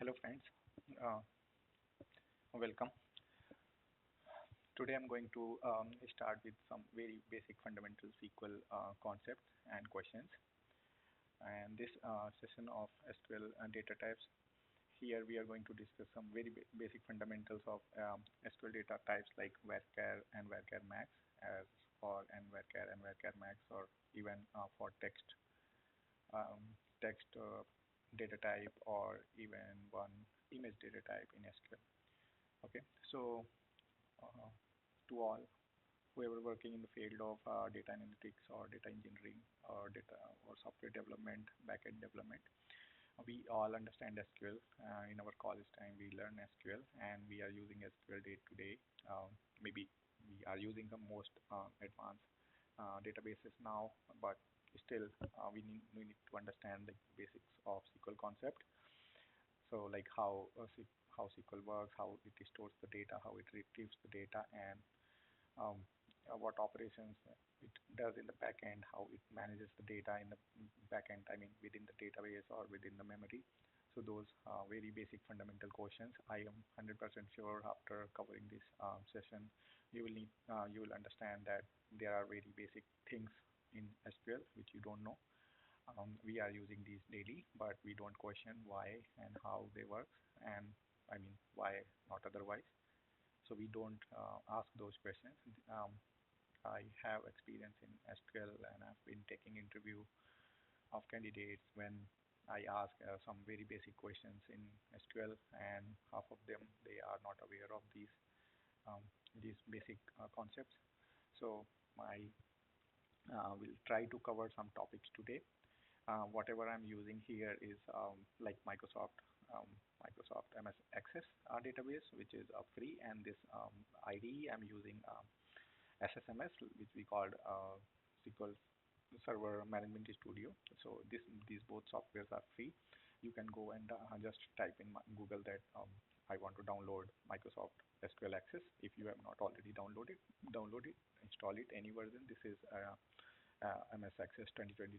Hello friends, uh, welcome. Today I'm going to start with some very basic fundamental SQL concepts and questions. And this session of SQL data types, here we are going to discuss some very basic fundamentals of SQL data types like Varchar and Varchar max, as for and Varchar max, or even for um, text data type, or even one image data type in SQL. Okay, so uh, to all whoever working in the field of data analytics or data engineering or data or software development, backend development. We all understand SQL. In our college time, we learn SQL, and we are using SQL day to day. Maybe we are using the most advanced databases now, but still we need to understand the basics of SQL concept. So like how SQL works, how it stores the data, how it retrieves the data, and um, what operations it does in the back end, how it manages the data in the back end, I mean within the database or within the memory. So those are very basic fundamental questions. I am 100% sure after covering this session, you will understand that there are very basic things in SQL which you don't know. We are using these daily, but we don't question why and how they work, and I mean why not otherwise. So we don't ask those questions. I have experience in SQL, and I've been taking interview of candidates when I ask some very basic questions in SQL, and half of them they are not aware of um, these basic concepts. So I will try to cover some topics today. Whatever I'm using here is like Microsoft MS Access database, which is free, and this IDE I'm using SSMS, which we called SQL Server Management Studio. So these both softwares are free. You can go and just type in Google that I want to download Microsoft SQL Access. If you have not already download it, install it, any version. This is MS Access 2022.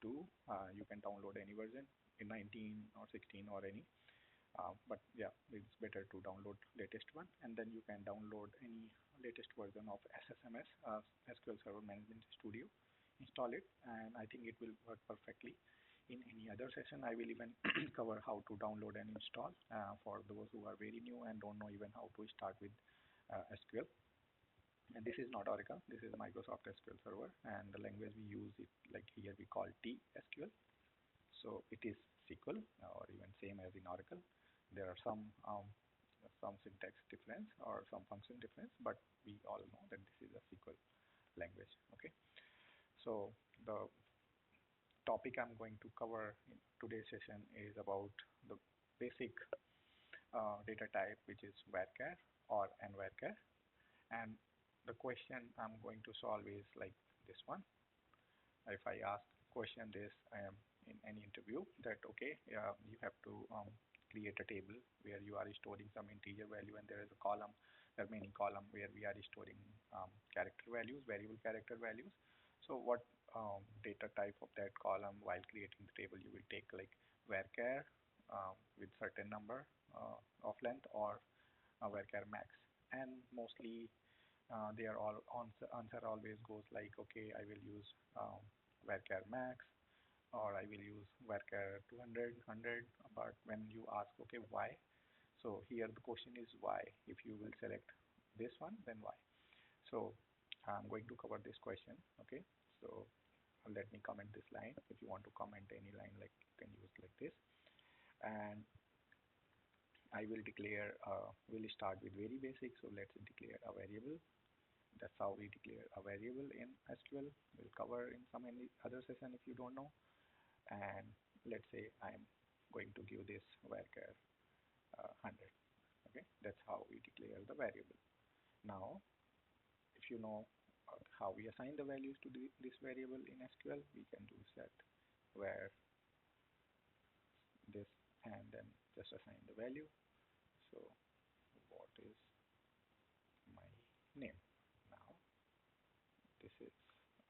You can download any version in 19 or 16 or any. But yeah, it's better to download latest one, and then you can download any latest version of SSMS, SQL Server Management Studio, install it, and I think it will work perfectly. In any other session, I will even cover how to download and install for those who are very new and don't know even how to start with SQL. And this is not Oracle, this is Microsoft SQL Server, and the language we use it like here we call TSQL. So it is SQL, or even same as in Oracle. There are some syntax difference or some function difference, but we all know that this is a SQL language. Okay, so the topic I'm going to cover in today's session is about the basic data type, which is Varchar or nVarchar, and the question I'm going to solve is like this one. If I ask question this in any interview that okay, you have to create a table where you are storing some integer value, and there is a column, there are many column where we are storing character values, variable character values. So what data type of that column while creating the table you will take, like Varchar with certain number of length, or Varchar max, and mostly they are all answer always goes like okay, I will use Varchar max, or I will use Varchar 200, 100. But when you ask okay why, so here the question is why. If you will select this one, then why? So I'm going to cover this question. Okay, so let me comment this line. If you want to comment any line, like you can use like this, and I will declare we'll start with very basic. So let's declare a variable. That's how we declare a variable in SQL. We'll cover in some any other session if you don't know. And let's say I'm going to give this Varchar 100. Okay, that's how we declare the variable. Now, if you know how we assign the values to this variable in SQL, we can do set where this, and then just assign the value. So what is my name? Now this is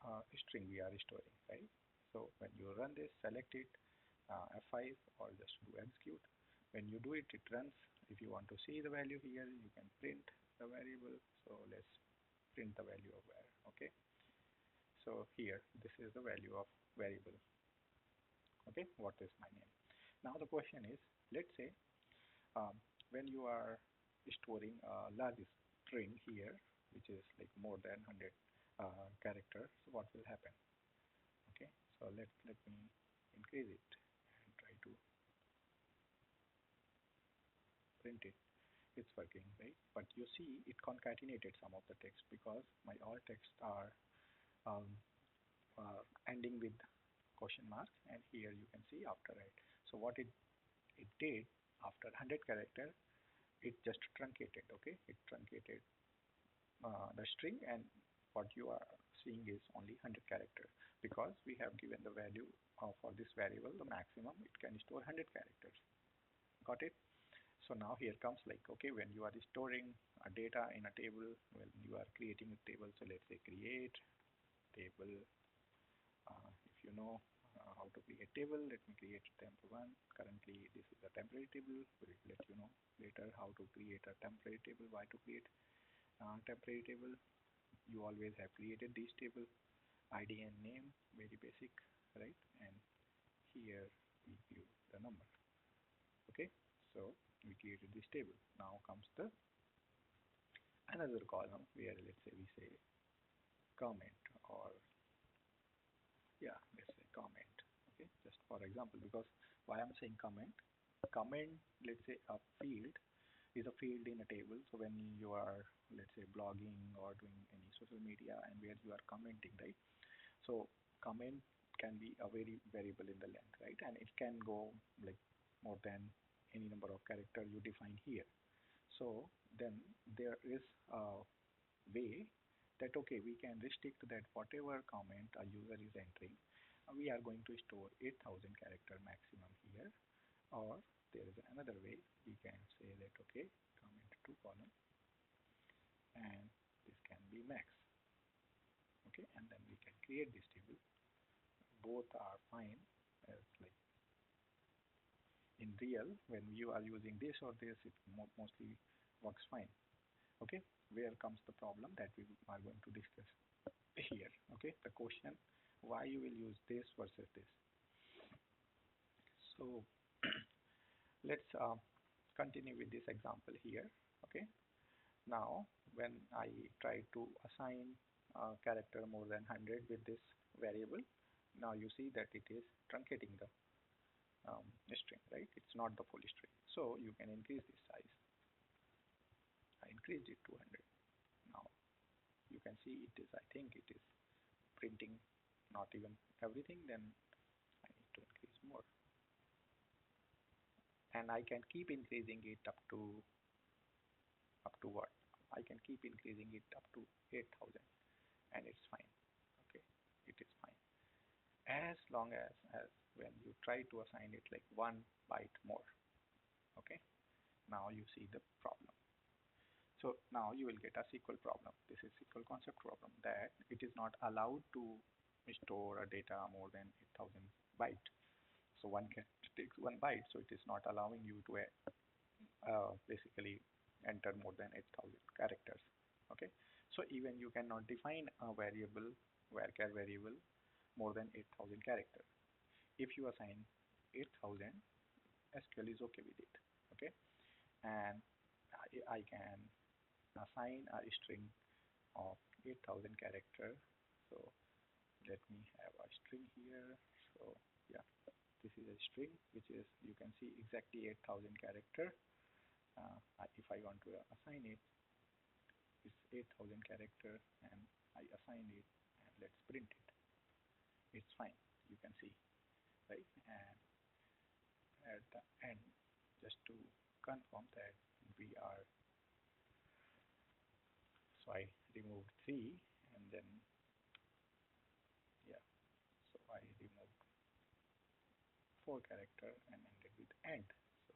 a string we are storing, right? So when you run this, select it, F5, or just do execute. When you do it, it runs. If you want to see the value here, you can print the variable. So let's print the value of var. Okay. So here, this is the value of variable. Okay, what is my name? Now the question is, let's say um, when you are storing a large string here, which is like more than 100 characters, what will happen? Okay, so let me increase it and try to print it. It's working, right? But you see it concatenated some of the text because my all texts are um, ending with question mark, and here you can see after it. So what it did after 100 character, it just truncated. Okay, it truncated the string, and what you are seeing is only 100 character because we have given the value for this variable the maximum it can store 100 characters. Got it? So now here comes like, okay, when you are storing data in a table, when you are creating a table, so let's say create table. If you know how to create table, let me create temp1. Currently this is a temporary table. We'll let you know later how to create a temporary table, why to create temporary table. You always have created this table, ID and name, very basic, right? And here we give the number. Okay, so we created this table. Now comes the another column where let's say we say comment, or yeah, let's say comment. Okay, just for example, because why I'm saying comment, let's say a field is a field in a table. So when you are, let's say, blogging or doing any social media and where you are commenting, right? So comment can be a very variable in the length, right? And it can go like more than any number of characters you define here. So then there is a way that, okay, we can restrict that whatever comment a user is entering, we are going to store 8,000 character maximum here. Or there is another way, we can say that, okay, comment to column, and this can be max. Okay, and then we can create this table. Both are fine, as like in real, when you are using this or this, it mostly works fine. Okay, where comes the problem that we are going to discuss here? Okay, the question, why you will use this versus this. So let's continue with this example here. Okay, now when I try to assign a character more than 100 with this variable, now you see that it is truncating the string, right? It's not the full string. So you can increase this size. I increased it to 100. Now you can see it is, I think it is printing not even everything, then I need to increase more. And I can keep increasing it up to what? I can keep increasing it up to 8,000 and it's fine. Okay, it is fine. As long as when you try to assign it like 1 byte more. Okay, now you see the problem. So now you will get a SQL problem. This is SQL concept problem, that it is not allowed to store a data more than 8,000 byte. So one can take 1 byte, so it is not allowing you to basically enter more than 8,000 characters. Okay, so even you cannot define a variable, varchar variable, more than 8,000 characters. If you assign 8,000, SQL is okay with it. Okay, and I can assign a string of 8,000 character. So let me have a string here. So yeah, this is a string which is, you can see exactly 8,000 character. If I want to assign it, it's 8,000 character, and I assign it, and let's print it. It's fine, you can see, right? And at the end, just to confirm that we are, so I removed 3, and then yeah, so I removed 4 character and ended with end, so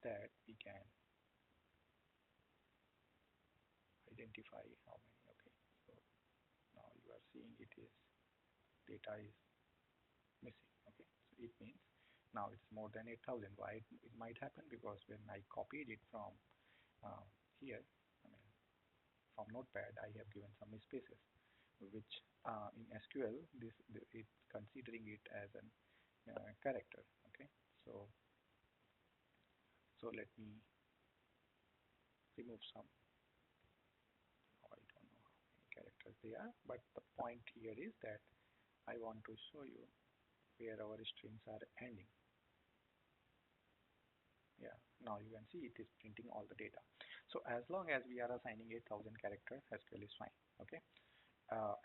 that we can identify how many. Okay, so now you are seeing it is, data is missing. Okay, so it means Now it's more than 8,000. Why it might happen? Because when I copied it from uh, here, I mean from Notepad, I have given some spaces, which in SQL it's considering it as a character. Okay, so let me remove some. I don't know how many characters they are, but the point here is that I want to show you where our strings are ending. Yeah, now you can see it is printing all the data. So as long as we are assigning 8,000 characters, SQL is fine. Okay,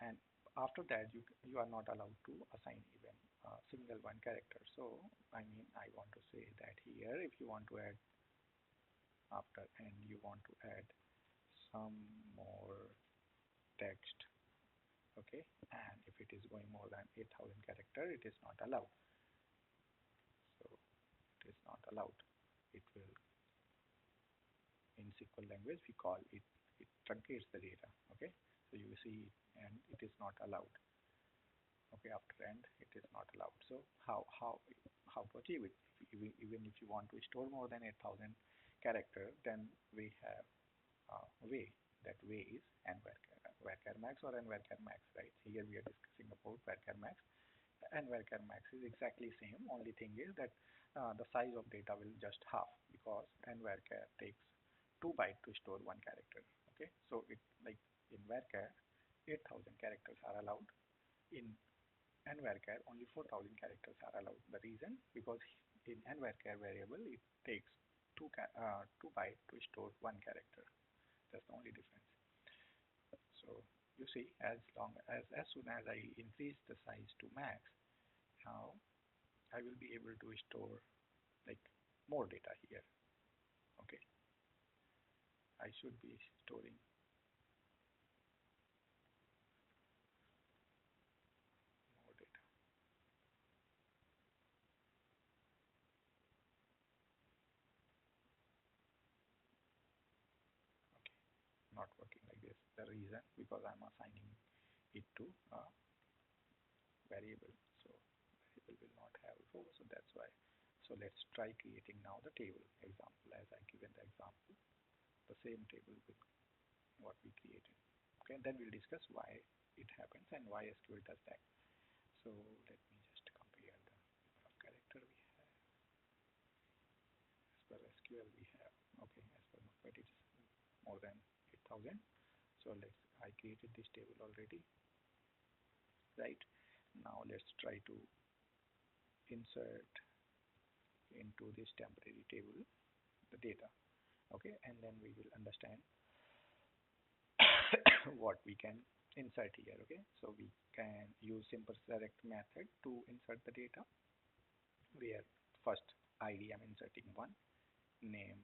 and after that you are not allowed to assign even a single one character. So I mean I want to say that here if you want to add after and you want to add some more text, okay, and if it is going more than 8,000 character, it is not allowed. So it is not allowed. It will, in SQL language we call it, it truncates the data. Okay, so you see, and it is not allowed. Okay, after end it is not allowed. So how to achieve it? Even if you want to store more than 8,000 character, then we have a way. That way is n varchar max or n varchar max, right? Here we are discussing about varchar max. And varchar max is exactly same. Only thing is that the size of data will just half, because n varchar takes 2 bytes to store one character. Okay, so it like in varchar 8,000 characters are allowed. In n varchar only 4,000 characters are allowed. The reason, because in n varchar variable it takes 2 bytes to store one character. That's the only difference. So you see, as soon as I increase the size to max, now I will be able to store like more data here. Okay, I should be storing more data. Okay, not working like this. The reason, because I'm assigning it to a variable, so variable will not have row, so that's why. So let's try creating now the table example, as I given the example, the same table with what we created. Okay, and then we'll discuss why it happens and why SQL does that. So let me just compare the number of character we have. As per SQL we have, okay, as per Notepad it's more than 8,000. So I created this table already, right? Now let's try to insert into this temporary table the data. Okay, and then we will understand what we can insert here. Okay, so we can use simple select method to insert the data, where first ID I'm inserting 1, name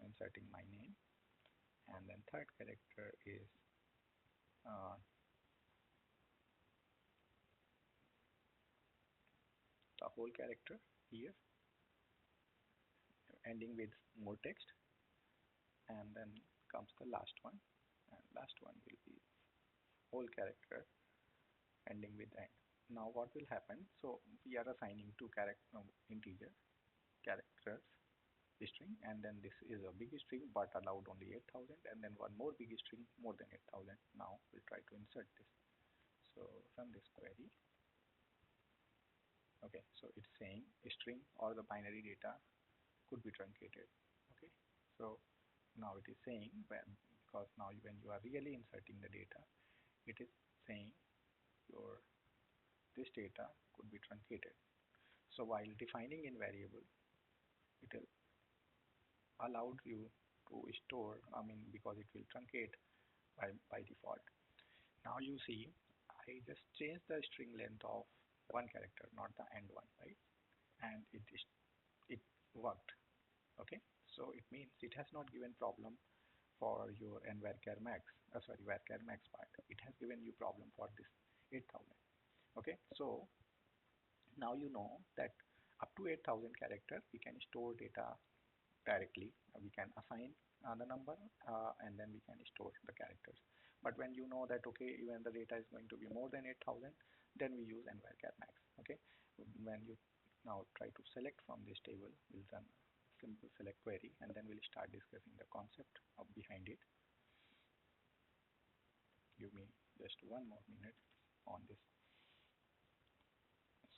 inserting my name, and then third character is uh, the whole character here ending with more text, and then comes the last one, and last one will be whole character ending with end. Now what will happen? So we are assigning two character integer characters string, and then this is a big string but allowed only 8,000, and then one more big string more than 8,000. Now we'll try to insert this. So run this query. Okay, so it's saying string or the binary data could be truncated. Okay, so now it is saying, because now when you are really inserting the data, it is saying your this data could be truncated. So while defining in variable, it will allowed you to store, I mean, because it will truncate by default. Now you see, I just changed the string length of one character, not the end one, right? And it worked. Okay, so it means it has not given problem for your n varchar max, sorry, varchar max part. It has given you problem for this 8,000. Okay, so now you know that up to 8,000 character we can store data directly. We can assign the number and then we can store the characters. But when you know that, okay, even the data is going to be more than 8,000, then we use n varchar max. Okay, when you Now try to select from this table. We'll run a simple select query and then we'll start discussing the concept of behind it. Give me just one more minute on this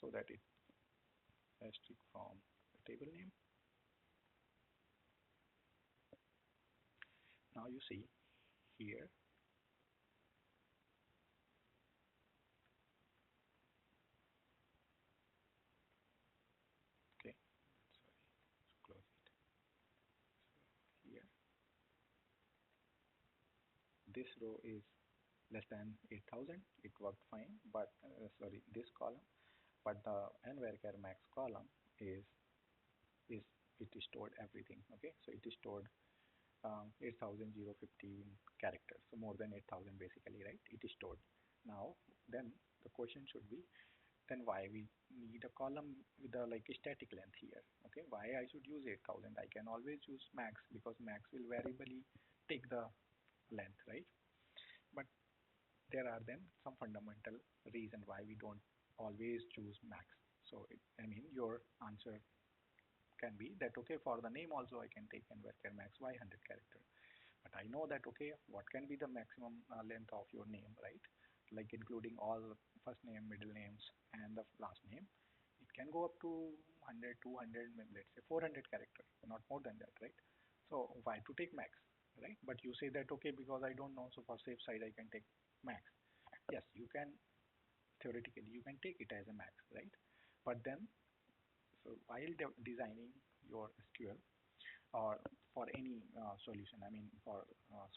so that it restrict from the table name. Now you see here, okay, sorry, close it. So here, this row is less than 8,000. It worked fine, but sorry, this column, but the n varchar max column is it stored everything. Okay, so it is stored 8,015 characters, so more than 8,000 basically, right? It is stored. Now, then the question should be, then why we need a column with a like a static length here? Okay, why I should use 8,000? I can always use max because max will variably take the length, right? But there are then some fundamental reason why we don't always choose max. So I mean your answer can be that okay, for the name also I can take n varchar max y 100 character. But I know that okay, what can be the maximum length of your name, right? Like including all first name, middle names, and the last name. It can go up to 100, 200, maybe let's say 400 character, not more than that, right? So why to take max, right? But you say that okay, because I don't know, so for safe side I can take max. Yes, you can theoretically you can take it as a max, right? But then, so while designing your SQL or for any solution, I mean for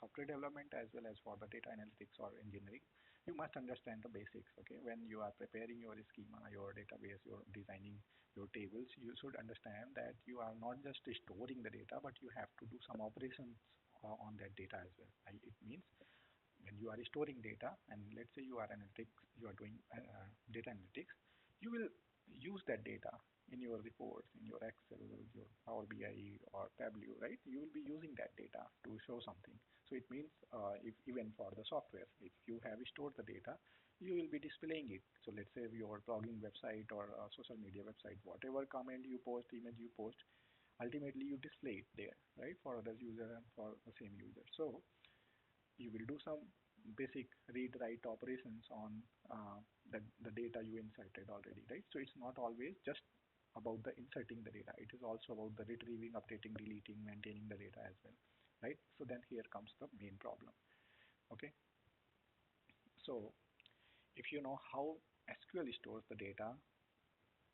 software development as well as for the data analytics or engineering, you must understand the basics. Okay, when you are preparing your schema, your database, you're designing your tables, you should understand that you are not just storing the data, but you have to do some operations on that data as well. It means when you are storing data, and let's say you are analytics, you are doing data analytics, you will use that data in your reports, in your Excel, your Power BI or Tableau, right? You will be using that data to show something. So it means if even for the software, if you have stored the data, you will be displaying it. So let's say your blogging website or social media website, whatever comment you post, image you post, ultimately you display it there, right? For other user and for the same user. So you will do some basic read write operations on the data you inserted already, right? So it's not always just about the inserting the data, it is also about the retrieving, updating, deleting, maintaining the data as well, right? So then here comes the main problem. Okay, so if you know how SQL stores the data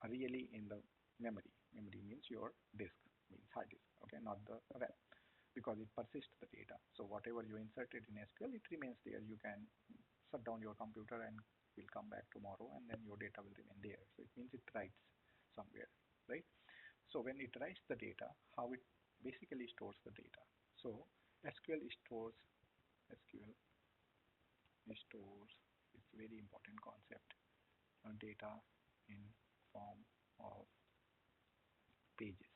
really in the memory means your disk, means hard disk, okay, not the RAM, because it persists the data. So whatever you inserted in SQL, it remains there. You can shut down your computer and will come back tomorrow, and then your data will remain there. So it means it writes somewhere, right? So when it writes the data, how it basically stores the data. So SQL stores SQL stores, it's a very important concept, data in form of pages,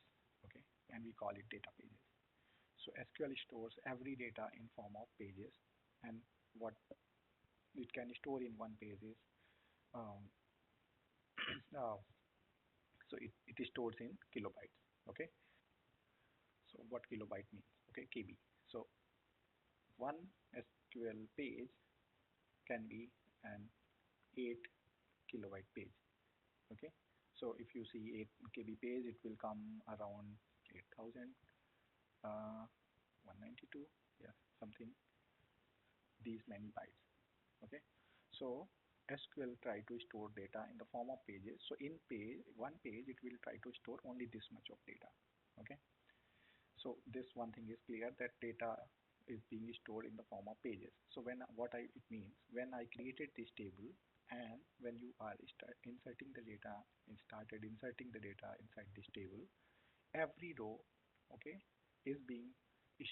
okay, and we call it data pages. So SQL stores every data in form of pages, and what it can store in one page is um, uh, so it stores in kilobytes. Okay, so what kilobyte means? Okay, KB. So one SQL page can be an 8 kilobyte page. Okay, so if you see 8 KB page, it will come around 8,000 192, yeah, something, these many bytes. Okay, so SQL try to store data in the form of pages. So in one page it will try to store only this much of data. Okay, so this one thing is clear, that data is being stored in the form of pages. So when it means, when I created this table and when you are inserting the data and started inserting the data inside this table, every row, okay, is being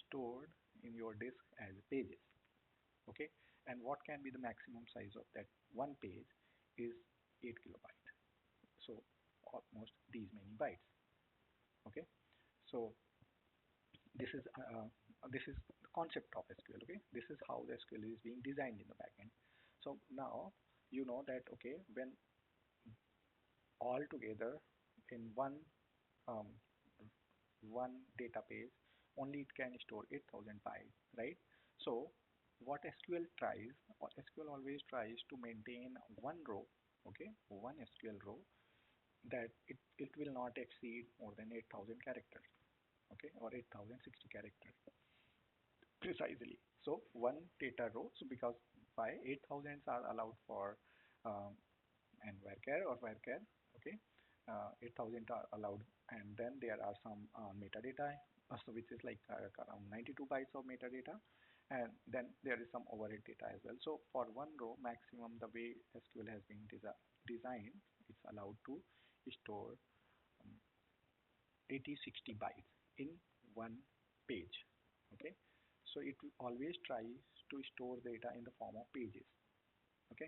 stored in your disk as pages. Okay, and what can be the maximum size of that one page is 8 kilobyte, so almost these many bytes. Okay, so this is the concept of SQL. Okay, this is how the SQL is being designed in the backend. So now you know that okay, when all together in um, one database, only it can store 8,000 bytes, right? So what SQL tries, or SQL always tries to maintain one row, okay, one SQL row that it will not exceed more than 8,000 characters, okay, or 8,060 characters precisely. So one data row, so because why 8,000s are allowed for um, and varchar, okay, 8,000 are allowed, and then there are some metadata, so which is like around 92 bytes of metadata, and then there is some overhead data as well. So for one row maximum, the way SQL has been designed, it's allowed to store um, 80-60 bytes in one page, okay. So it always tries to store data in the form of pages, okay.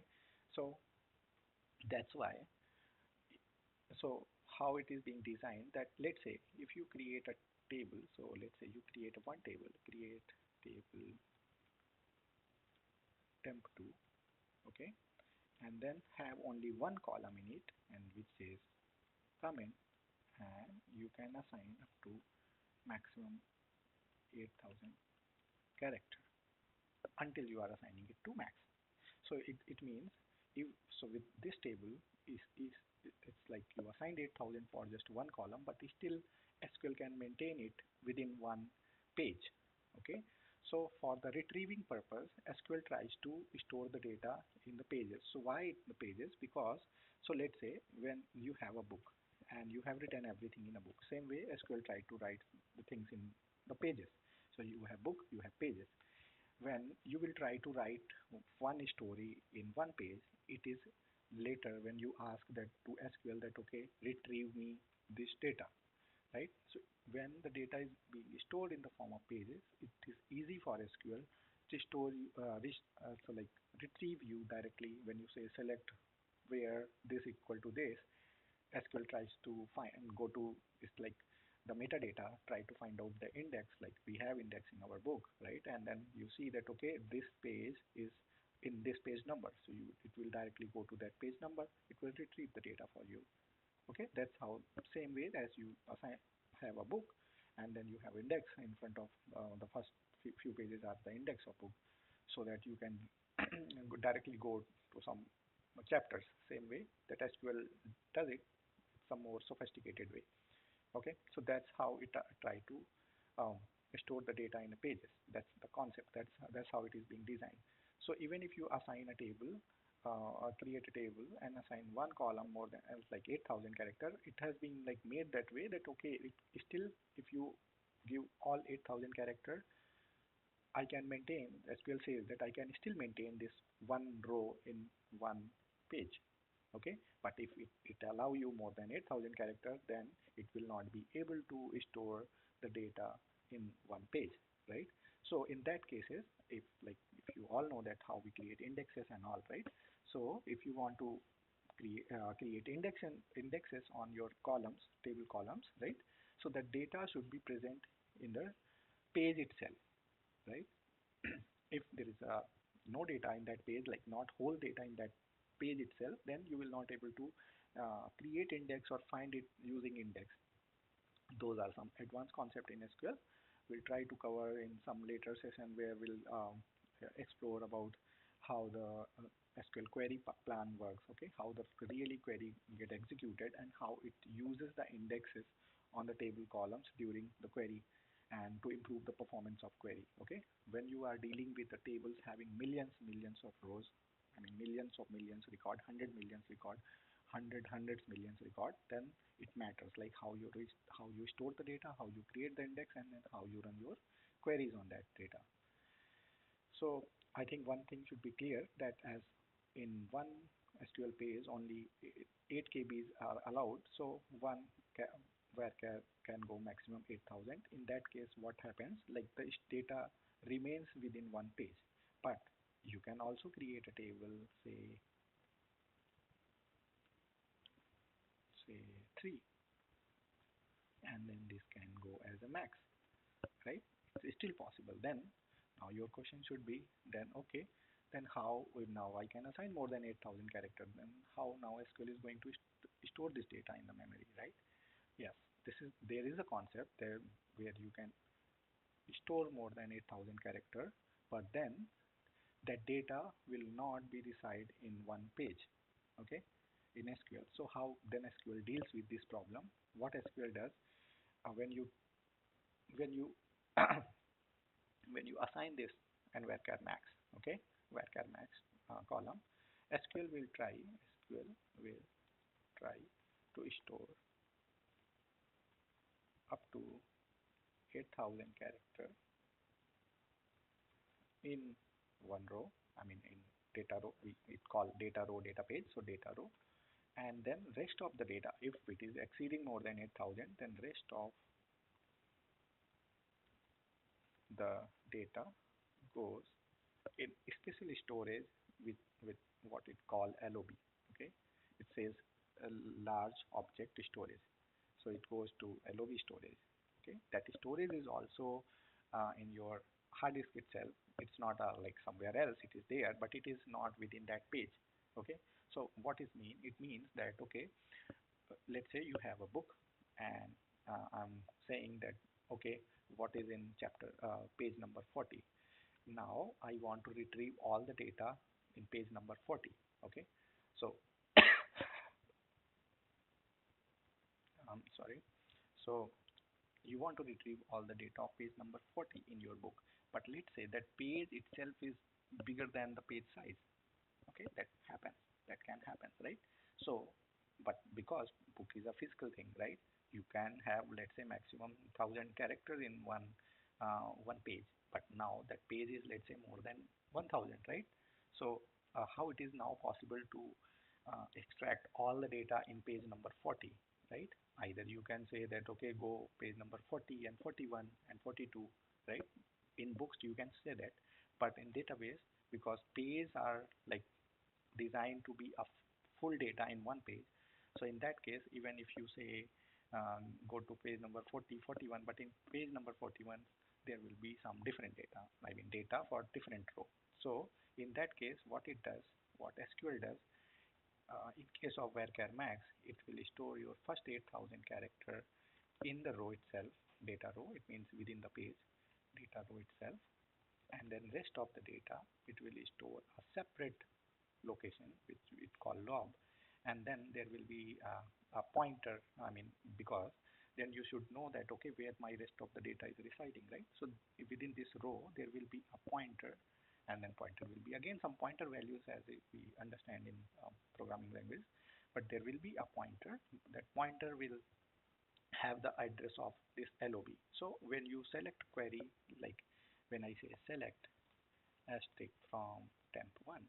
So that's why, so how it is being designed, that let's say if you create a table, so let's say you create one table, create table temp2, okay, and then have only one column in it, and which is comment, and you can assign up to maximum 8,000 character until you are assigning it to max. So it means, if so with this table is it's like you assigned 8,000 for just one column, but still SQL can maintain it within one page, okay. So for the retrieving purpose, SQL tries to store the data in the pages. So why the pages? Because, so let's say when you have a book and you have written everything in a book, same way SQL tried to write the things in the pages. So you have book, you have pages. When you will try to write one story in one page, it is later when you ask that to SQL that, okay, retrieve me this data, right? So when the data is being stored in the form of pages, it is easy for SQL to store so like retrieve you directly when you say select where this equal to this. SQL tries to find and go to, it's like the metadata, try to find out the index, like we have index in our book, right? And then you see that, okay, this page is in this page number, so it will directly go to that page number, it will retrieve the data for you, okay. That's how, same way as you assign, have a book, and then you have index in front of the first few pages are the index of book, so that you can directly go to some chapters. Same way that SQL does it, some more sophisticated way, okay. So that's how it try to um, store the data in the pages. That's the concept. That's how it is being designed. So even if you assign a table, or create a table and assign one column more than like 8,000 character, it has been like made that way that, okay, it still, if you give all 8,000 character, I can maintain, SQL says that I can still maintain this one row in one page, okay. But if it allow you more than 8,000 characters, then it will not be able to store the data in one page, right? So in that cases, if like, if you all know that how we create indexes and all, right? So if you want to create indexes on your columns, table columns, right? So the data should be present in the page itself, right? If there is no data in that page, like not whole data in that page itself, then you will not able to create index or find it using index. Those are some advanced concept in SQL. We'll try to cover in some later session where we'll explore about how the SQL query plan works, okay, how the really query get executed and how it uses the indexes on the table columns during the query and to improve the performance of query, okay. When you are dealing with the tables having millions of rows, I mean millions record, 100 millions record, hundreds millions record, then it matters like how you store the data, how you create the index, and then how you run your queries on that data. So I think one thing should be clear, that as in one SQL page only 8 KBs are allowed, so one where can go maximum 8,000. In that case, what happens, like the data remains within one page, but you can also create a table, say 3, and then this can go as a max, right? It's still possible. Then now your question should be, then okay, then how now I can assign more than 8,000 characters. Then how now SQL is going to store this data in the memory, right? Yes, there is a concept there where you can store more than 8,000 characters, but then that data will not be reside in one page, okay, in SQL. So how then SQL deals with this problem? What SQL does, when you when you when you assign this and varchar max, okay, varchar max column, SQL will try to store up to 8,000 character in one row. I mean in data row, it called data row data page, so data row, and then rest of the data, if it is exceeding more than 8,000, then rest of the data goes in special storage with what it call LOB. Okay, it says a large object storage, so it goes to LOB storage. Okay, that storage is also in your hard disk itself. It's not like somewhere else, it is there, but it is not within that page. Okay, so what it mean? It means that, okay, let's say you have a book, and I'm saying that, okay, what is in chapter page number 40. Now I want to retrieve all the data in page number 40. Okay, so sorry, so you want to retrieve all the data of page number 40 in your book, but let's say that page itself is bigger than the page size. Okay, that can happen, right? So but because book is a physical thing, right, you can have, let's say, maximum 1,000 characters in one page, but now that page is, let's say, more than 1,000, right? So how it is now possible to extract all the data in page number 40, right? Either you can say that, okay, go page number 40 and 41 and 42, right? In books you can say that, but in database, because pages are like designed to be a full data in one page, so in that case, even if you say go to page number 40, 41, but in page number 41 there will be some different data, I mean data for different row. So in that case, what SQL does, in case of varchar max, it will store your first 8,000 character in the row itself, data row, it means within the page, data row itself, and then rest of the data it will store a separate location which it call lob, and then there will be a pointer, I mean, because then you should know that, okay, where my rest of the data is residing, right? So within this row there will be a pointer, and then pointer will be again some pointer values as we understand in programming language, but there will be a pointer. That pointer will have the address of this LOB. So when you select query, like when I say select asterisk from temp1,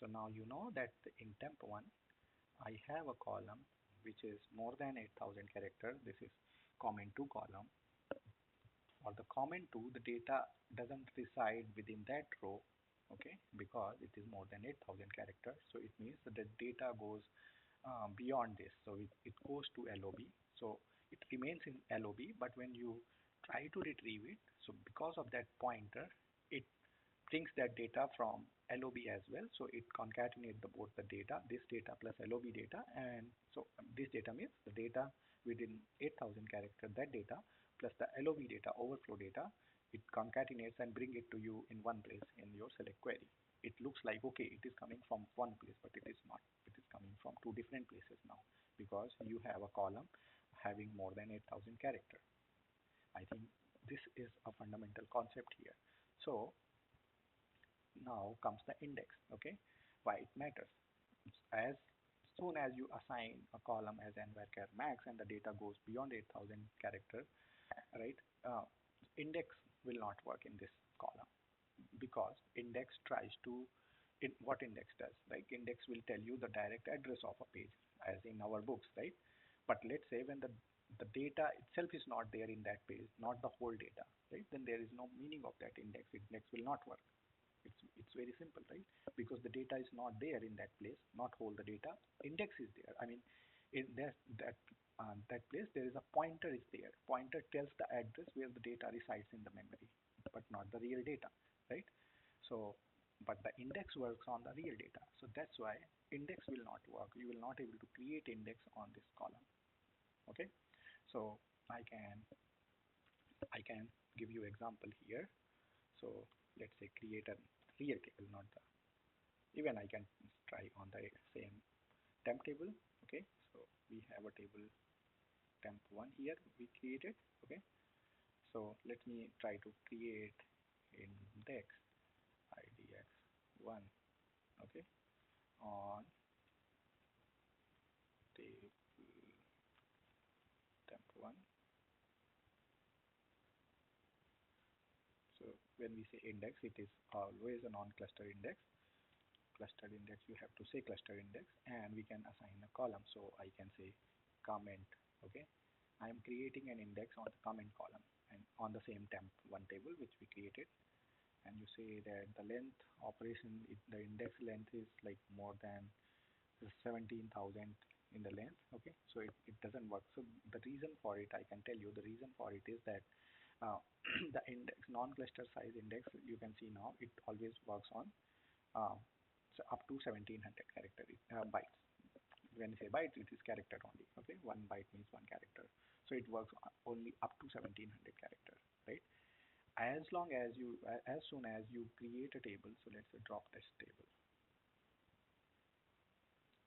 so now you know that in temp1 I have a column which is more than 8,000 characters. This is comment2 column. For the comment2, the data doesn't reside within that row, okay, because it is more than 8,000 characters. So it means that the data goes beyond this. So it goes to LOB. So it remains in LOB, but when you try to retrieve it, so because of that pointer, it brings that data from LOB as well. So it concatenates both the data, this data plus LOB data, and so this data means the data within 8,000 characters, that data plus the LOB data, overflow data, it concatenates and bring it to you in one place in your select query. It looks like, okay, it is coming from one place, but it is not. It is coming from two different places now, because you have a column having more than 8,000 characters. I think this is a fundamental concept here. So now comes the index, okay, why it matters. As soon as you assign a column as n varchar max and the data goes beyond 8,000 characters, right, index will not work in this column, because index tries to, what index does, like index will tell you the direct address of a page as in our books, right? But let's say when the data itself is not there in that page, not the whole data, right, then there is no meaning of that index. Index will not work. It's very simple, right? Because the data is not there in that place, not whole the data. Index is there. I mean, in that place there is a pointer is there. Pointer tells the address where the data resides in the memory, but not the real data, right? So but the index works on the real data. So that's why index will not work. You will not able to create index on this column. Okay, so I can I can give you example here. So let's say create a real table, not the, even I can try on the same temp table. Okay, so we have a table temp1 here we created. Okay, so let me try to create index idx1. Okay, on table temp1. So when we say index, it is always a non-cluster index. Clustered index, you have to say cluster index, and we can assign a column. So I can say comment. Okay, I am creating an index on the comment column and on the same temp1 table which we created. And you say that the length operation, the index length is like more than 17,000 in the length. Okay, so it doesn't work. So the reason for it, I can tell you, the reason for it is that the index non-cluster size index, you can see now it always works on uh, so up to 1700 character bytes. When you say bytes, it is character only. Okay, 1 byte means 1 character. So it works only up to 1700 character, right? As long as you, as soon as you create a table, so let's say drop this table,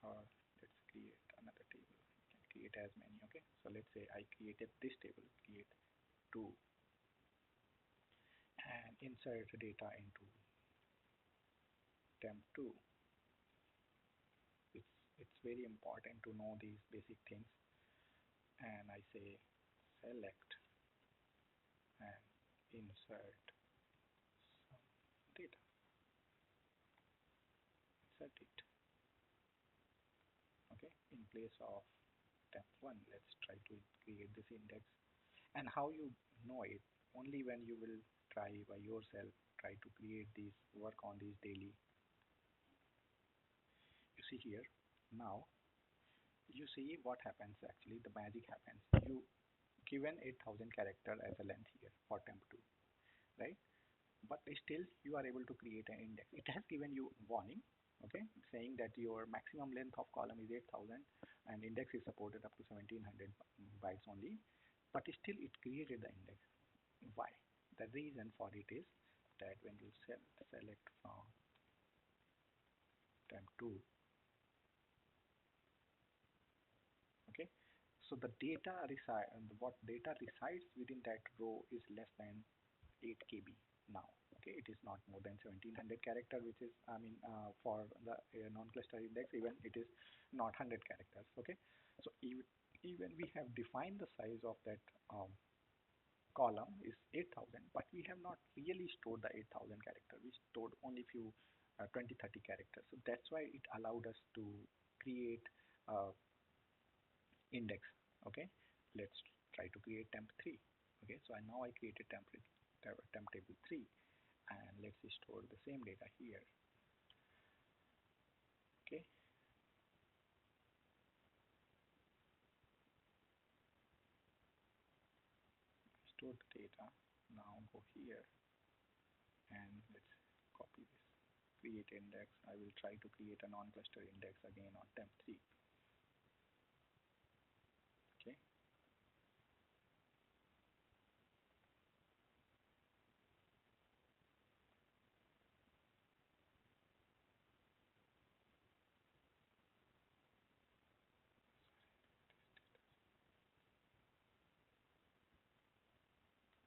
or let's create another table. You can create as many. Okay, so let's say I created this table, create 2, and insert data into temp2. It's very important to know these basic things. And I say select and insert some data, insert it. Okay, in place of temp1, let's try to create this index. And how you know it? Only when you will try by yourself, try to create these, work on these daily. You see here, now you see what happens. Actually the magic happens. You given 8,000 character as a length here for temp2, right? But still you are able to create an index. It has given you warning, okay, saying that your maximum length of column is 8,000 and index is supported up to 1700 bytes only, but still it created the index. Why? The reason for it is that when you select from temp2, okay, so the data reside, what data resides within that row is less than 8 KB now. Okay, it is not more than 1700 character, which is, I mean, for the non-cluster index, even it is not 100 characters. Okay, so even we have defined the size of that column is 8,000, but we have not really stored the 8,000 character. We stored only few 20-30 characters. So that's why it allowed us to create index. Okay, let's try to create temp3. Okay, so now I created temp table 3, and let's store the same data here. Okay, store the data. Now go here and let's copy this, create index. I will try to create a non-cluster index again on temp3. Okay,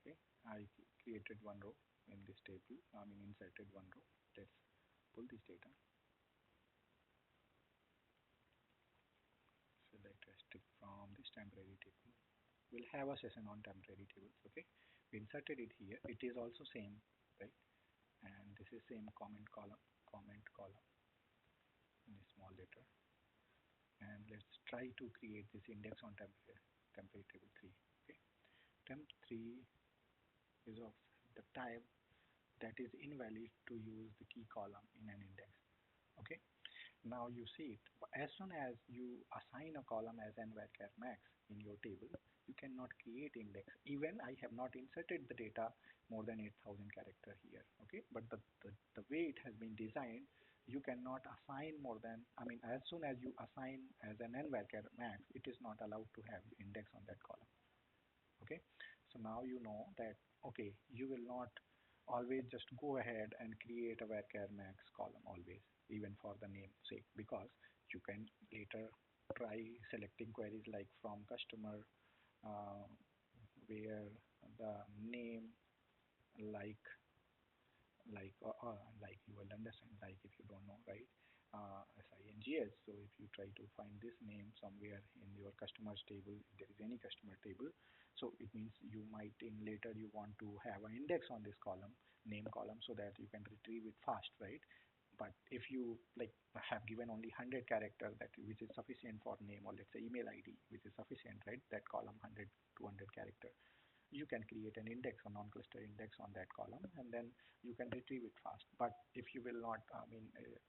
okay, I created one row in this table. I mean inserted one row. Let's pull this data, select restrict from this temporary table. We'll have a session on temporary tables. Okay, we inserted it here. It is also same, right? And this is same comment column in a small letter. And let's try to create this index on temporary table 3. Okay, temp3 is of the type that is invalid to use the key column in an index. Okay, now you see it. As soon as you assign a column as n varchar max in your table, you cannot create index. Even I have not inserted the data more than 8,000 character here, okay? But the way it has been designed, you cannot assign more than, I mean, as soon as you assign as an n varchar max, it is not allowed to have index on that column, okay? So now you know that, okay, you will not always just go ahead and create a varchar max column always, even for the name sake, because you can later try selecting queries like from customer, uh, where the name, like like you will understand, like if you don't know, right, SINGS. So if you try to find this name somewhere in your customers table, if there is any customer table, so it means you might in later you want to have an index on this column, name column, so that you can retrieve it fast, right? But if you like have given only 100 character, that which is sufficient for name, or let's say email ID, which is sufficient, right, that column 100 200 character, you can create an index, a non-cluster index on that column, and then you can retrieve it fast. But if you will not, I mean,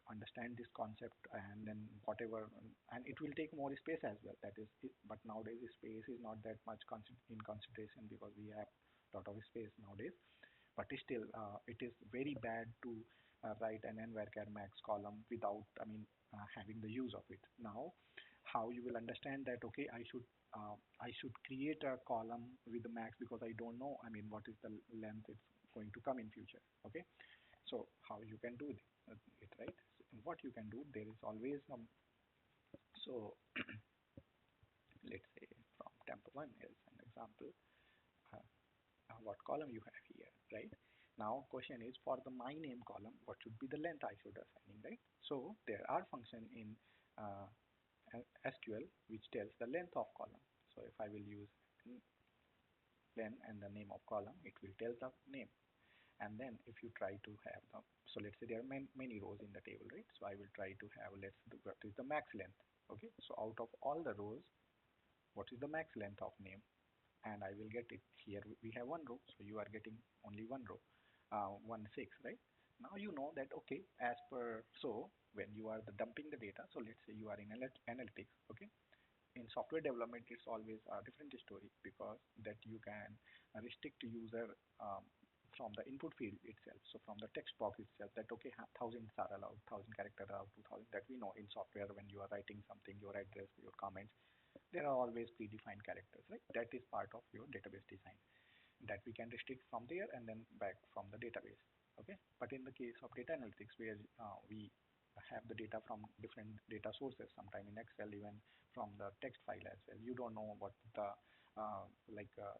understand this concept, and then whatever, and it will take more space as well. That is, it, but nowadays the space is not that much in consideration, because we have lot of space nowadays. But still, it is very bad to write an n varchar max column without, I mean, having the use of it. Now, how you will understand that, okay, I should create a column with the max, because I don't know, I mean, what is the length it's going to come in future, okay? So how you can do it, right? So what you can do, there is always so let's say from temp1 is an example, uh, what column you have here, right? Now question is, for the my name column, what should be the length I should assigning, right? So there are function in uh, SQL which tells the length of column. So if I will use length and the name of column, it will tell the name. And then if you try to have the, so let's say there are many rows in the table, right? So I will try to have, let's do what is the max length, okay? So out of all the rows, what is the max length of name? And I will get it. Here we have one row, so you are getting only one row, 1 6, right? Now you know that, okay, as per, so when you are dumping the data, so let's say you are in analytics, okay? In software development, it's always a different story, because that you can restrict user from the input field itself. So from the text box itself, that okay, thousands are allowed, 1,000 character allowed, 2,000. That we know in software, when you are writing something, your address, your comments, there are always predefined characters, right? That is part of your database design, that we can restrict from there and then back from the database, okay? But in the case of data analytics, where we have the data from different data sources, sometime in Excel, even from the text file as well, you don't know what the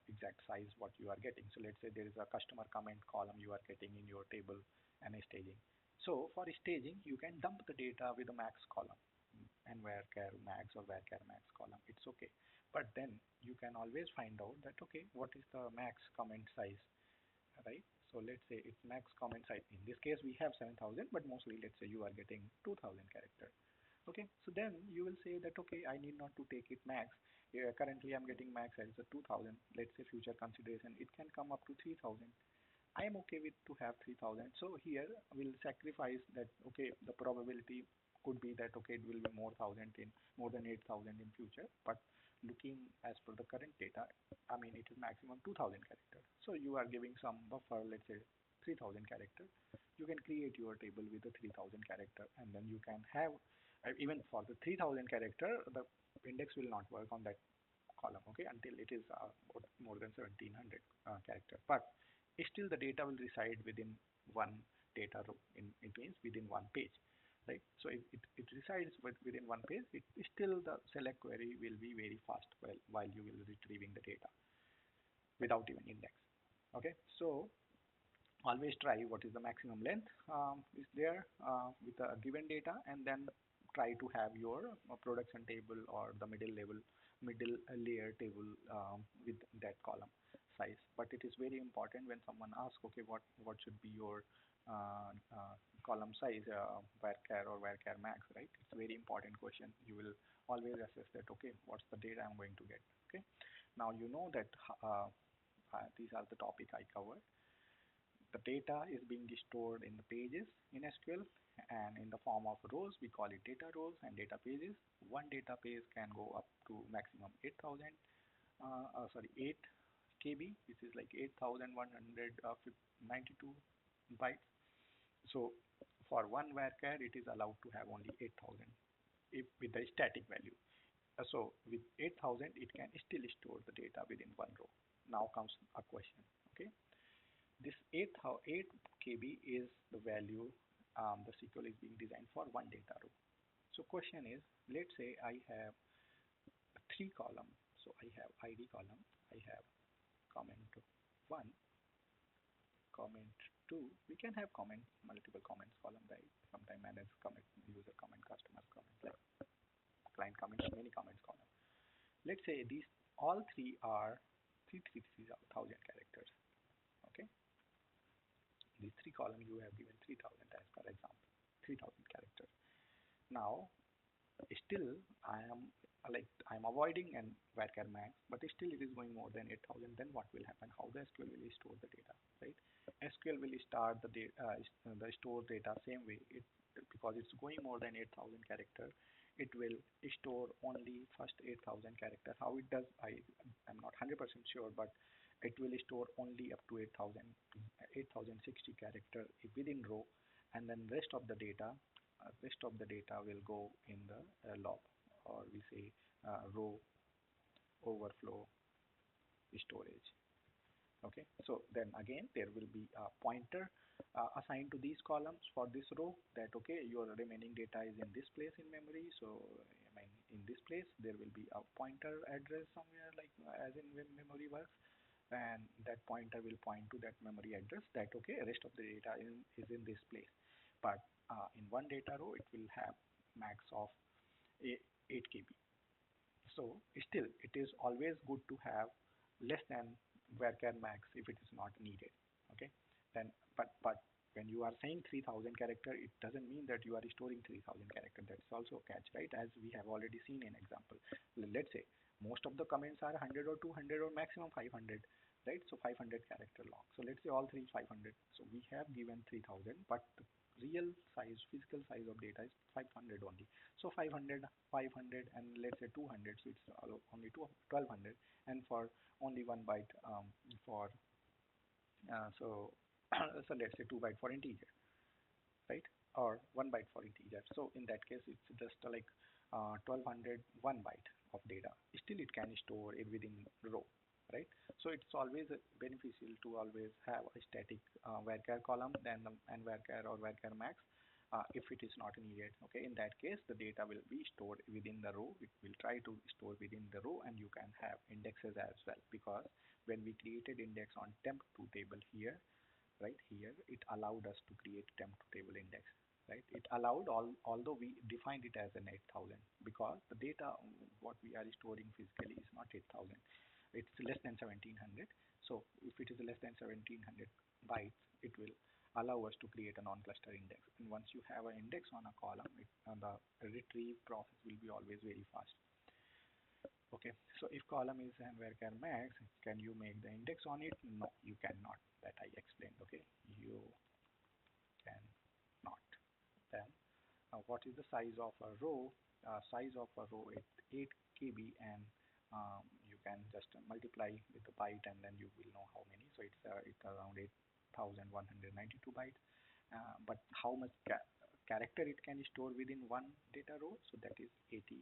exact size what you are getting. So let's say there is a customer comment column you are getting in your table and staging. So for staging, you can dump the data with a max column, and varchar max or varchar max column, it's okay. But then you can always find out that, okay, what is the max comment size, right? So let's say it's max comment size. In this case, we have 7,000, but mostly let's say you are getting 2,000 character. Okay, so then you will say that, okay, I need not to take it max. Currently, I'm getting max as a 2,000. Let's say future consideration, it can come up to 3,000. I am okay with to have 3,000. So here we'll sacrifice that. Okay, the probability could be that, okay, it will be more thousand in more than 8,000 in future. But looking as per the current data, I mean, it is maximum 2,000 character. So you are giving some buffer, let's say 3,000 character. You can create your table with the 3,000 character, and then you can have even for the 3,000 character, the index will not work on that column, okay, until it is more than 1,700 character. But still the data will reside within one data row, it means within one page, right? So if it resides within one page, it still the select query will be very fast while you will retrieving the data without even index, okay? So always try what is the maximum length is there with a given data, and then try to have your production table or the middle layer table with that column size. But it is very important when someone asks, okay, what should be your column size, varchar or varchar max, right? It's a very important question. You will always assess that, okay, what's the data I'm going to get, okay? Now you know that these are the topic I covered. The data is being stored in the pages in SQL, and in the form of rows. We call it data rows and data pages. One data page can go up to maximum 8,000. sorry, 8 KB, which is like 8,192 bytes. So for one varchar, it is allowed to have only 8,000 if with the static value. So with 8,000, it can still store the data within one row. Now comes a question. Okay, this 8 KB is the value the SQL is being designed for one data row. So question is, let's say I have three columns. So I have ID column, I have comment 1, comment 2. We can have comment, multiple comments column, right? Sometimes manage comment, user comment, customer comment, like client comments, many comments column. Let's say these all three are 3,000 characters. Okay, these three columns you have given 3,000 as per example, 3,000 characters. Now still I'm avoiding an varchar max, but still it is going more than 8,000. Then what will happen? How the SQL will store the data, right? SQL will start the data, the store data same way. Because it's going more than 8,000 character, it will store only first 8,000 character. How it does, I'm not 100% sure, but it will store only up to 8,060 character within row, and then rest of the data will go in the log, or we say row overflow storage. Okay, so then again there will be a pointer assigned to these columns for this row, that okay, your remaining data is in this place in memory. So I mean, in this place there will be a pointer address somewhere, like as in when memory works, and that pointer will point to that memory address, that okay, rest of the data is in this place. But in one data row it will have max of 8 KB. So still it is always good to have less than varchar max if it is not needed. Okay, then but when you are saying 3,000 character, it doesn't mean that you are storing 3,000 character. That's also a catch, right? As we have already seen in example. Let's say most of the comments are 100 or 200 or maximum 500, right? So 500 character long. So let's say all three 500. So we have given 3,000, but the real size, physical size of data is 500 only. So 500, 500, and let's say 200. So it's only 1,200, and for only 1 byte for so so let's say 2 byte for integer, right? Or 1 byte for integer. So in that case, it's just like 1,200 1 byte of data. Still, it can store it within row, right? So it's always beneficial to always have a static varchar column and varchar or varchar max if it is not needed. Okay, in that case, the data will be stored within the row. It will try to store within the row, and you can have indexes as well, because when we created index on temp to table here, right here, it allowed us to create temp to table index, right? It allowed, although we defined it as an 8,000, because the data what we are storing physically is not 8,000, it's less than 1,700. So if it is less than 1,700 bytes, it will allow us to create a non-cluster index. And once you have an index on a column, the retrieve process will be always very fast. Okay, so if column is an varchar max, can you make the index on it? No, you cannot. That I explained. Okay, you cannot. Then what is the size of a row? Size of a row is 8 KB, and you can just multiply with the byte, and then you will know how many. So it's around 8,192 bytes. But how much character it can store within one data row? So that is 80,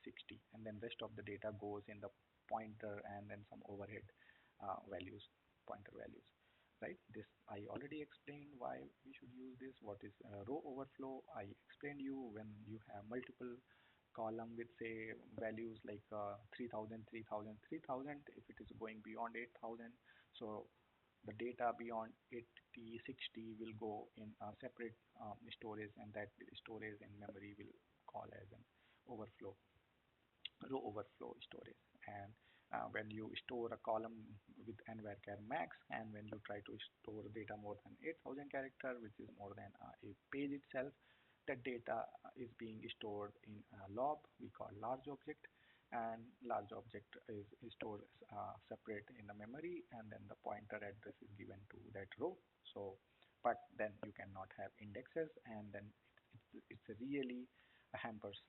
60, and then rest of the data goes in the pointer and then some overhead values, pointer values, right? This I already explained why we should use this. What is row overflow? I explained you when you have multiple column with say values like 3,000, 3,000, 3,000. If it is going beyond 8,000, so the data beyond 80, 60 will go in a separate storage, and that storage in memory will call as an overflow, row overflow storage. And when you store a column with n varchar max, and when you try to store data more than 8,000 character, which is more than a page itself, that data is being stored in a lob we call large object, and large object is stored separate in the memory, and then the pointer address is given to that row. So but then you cannot have indexes, and then it's really hampers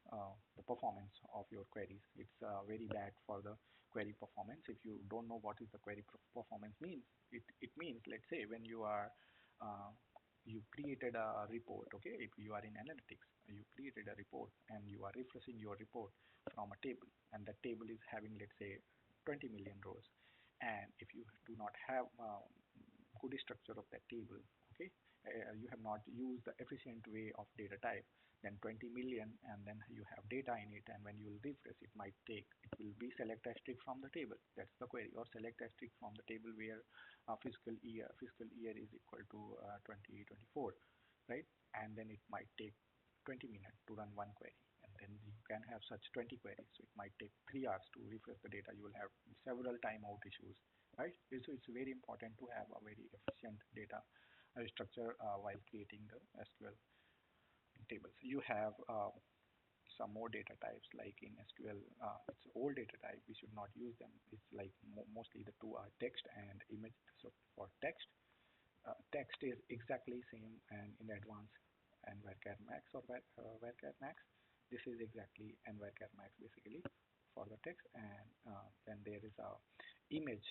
the performance of your queries. It's very bad for the query performance. If you don't know what is the query performance means, it means, let's say, when you are uh, you created a report. Okay, if you are in analytics, you created a report and you are refreshing your report from a table, and that table is having, let's say, 20 million rows. And if you do not have good structure of that table, okay, you have not used the efficient way of data type, then 20 million, and then you have data in it, and when you will refresh, it will be select asterisk from the table. That's the query. Or select asterisk from the table where fiscal year is equal to 2024, right? And then it might take 20 minutes to run one query, and then you can have such 20 queries, so it might take 3 hours to refresh the data. You will have several timeout issues, right? So it's very important to have a very efficient data structure while creating the SQL tables. You have some more data types, like in SQL, it's old data type. We should not use them. It's like mostly the two are text and image. So for text, text is exactly same and in advance and varchar max or varchar max. This is exactly and varchar max basically for the text, and then there is a image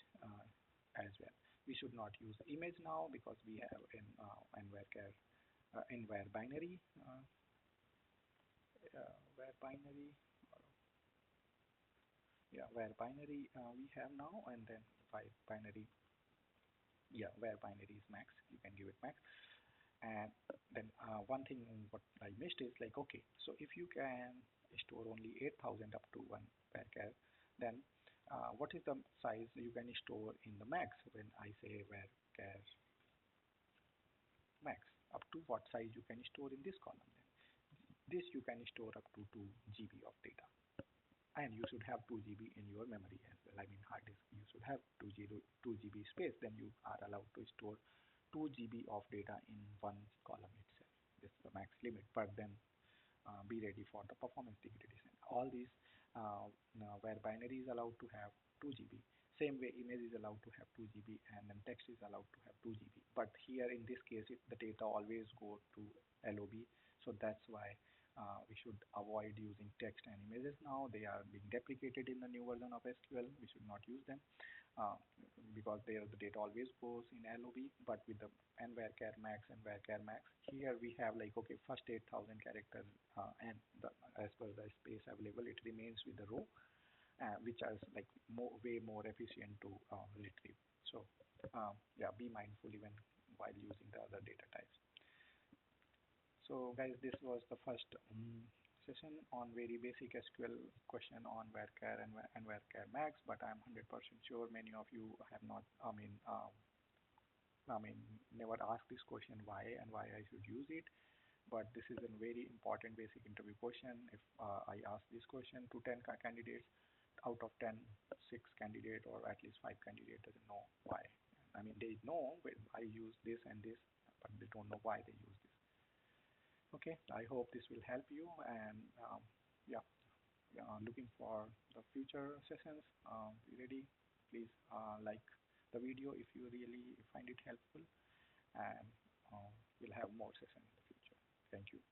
as well. We should not use image now because we have in varchar in var binary var binary where binary we have now, and then by binary, where binary is max, you can give it max. And then one thing what I missed is, like, okay, so if you can store only 8,000 up to one varchar, then what is the size you can store in the max? When I say varchar max, up to what size you can store in this column? Then this you can store up to 2 GB of data, and you should have 2 GB in your memory as well. I mean hard disk, you should have 2 GB space. Then you are allowed to store 2 GB of data in one column itself. This is the max limit, but then be ready for the performance degradation. All these where binary is allowed to have 2 GB. Same way image is allowed to have 2 GB, and then text is allowed to have 2 GB. But here in this case, the data always go to LOB, so that's why we should avoid using text and images now. They are being deprecated in the new version of SQL. We should not use them uh, because there the data always goes in LOB. But with the varchar max and varchar max, here we have, like, okay, first 8,000 characters and as per the space available, it remains with the row, which is like way more efficient to retrieve. So yeah, be mindful even while using the other data types. So guys, this was the first session on very basic SQL question on varchar and varchar max, but I'm 100% sure many of you have not, never asked this question why and why I should use it. But this is a very important basic interview question. If I ask this question to 10 candidates, out of 10, 6 candidate or at least 5 candidate doesn't know why. I mean, they know I use this and this, but they don't know why they use this. Okay, I hope this will help you, and yeah, looking for the future sessions. Be ready. Please like the video if you really find it helpful, and we'll have more sessions in the future. Thank you.